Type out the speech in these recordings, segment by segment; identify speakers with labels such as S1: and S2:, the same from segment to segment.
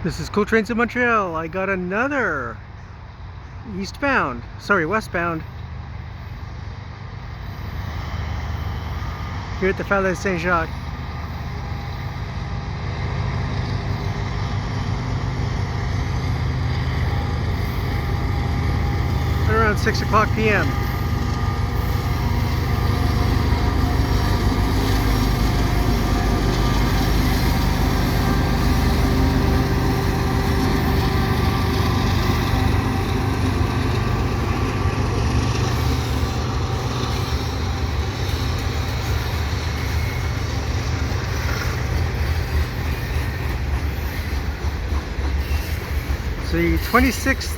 S1: This is Cool Trains in Montreal. I got another westbound here at the Falaise St Jacques. At around 6 o'clock p.m. It's the 26th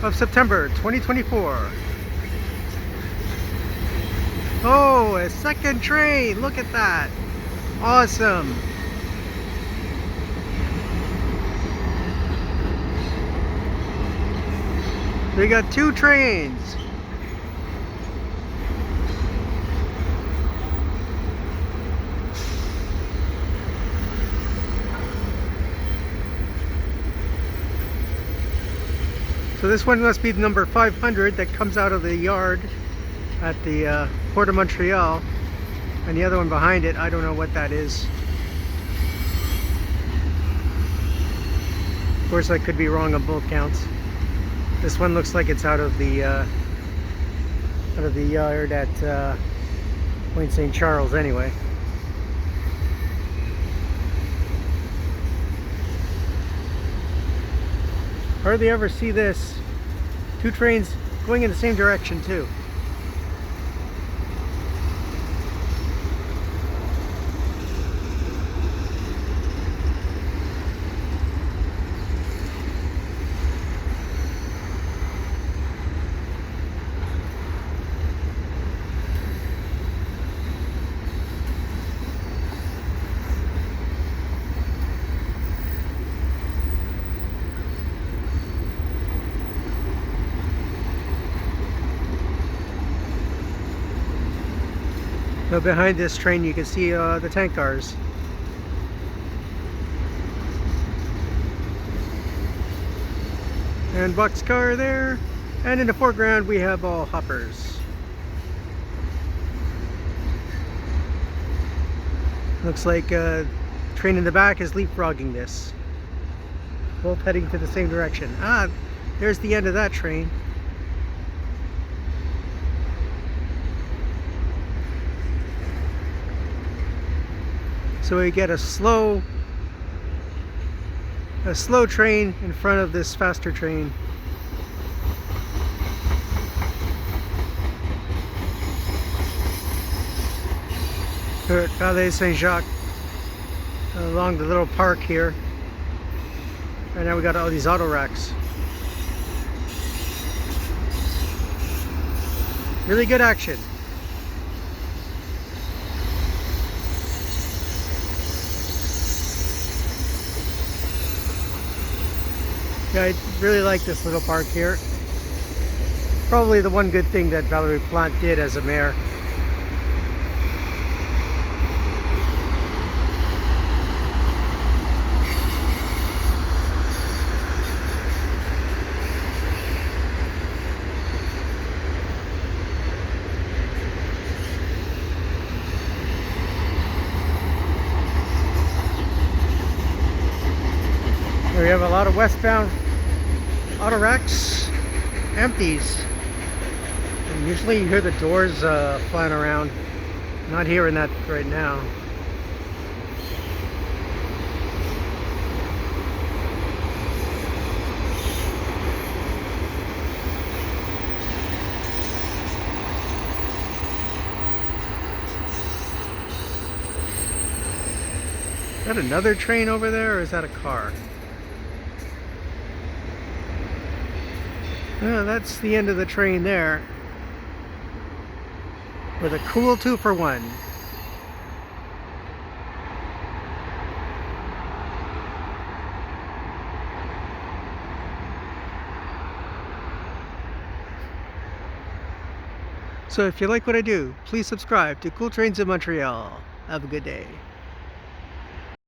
S1: of September 2024. Oh, a second train! Look at that! Awesome! We got two trains! So this one must be number 500 that comes out of the yard at the Port of Montreal, and the other one behind it, I don't know what that is. Of course, I could be wrong on both counts. This one looks like it's out of the yard at Point St. Charles anyway. Hardly ever see this. Two trains going in the same direction too. So behind this train you can see the tank cars. And boxcar there. And in the foreground we have all hoppers. Looks like a train in the back is leapfrogging this. Both heading to the same direction. Ah, there's the end of that train. So we get a slow train in front of this faster train. Here at Falaise St Jacques, along the little park here. Right now we got all these auto racks. Really good action. Yeah, I really like this little park here. Probably the one good thing that Valérie Plante did as a mayor. We have a lot of westbound auto racks, empties. And usually you hear the doors flying around. Not hearing that right now. Is that another train over there, or is that a car? That's the end of the train there, with a cool 2-for-1. So if you like what I do, please subscribe to Cool Trains in Montreal. Have a good day.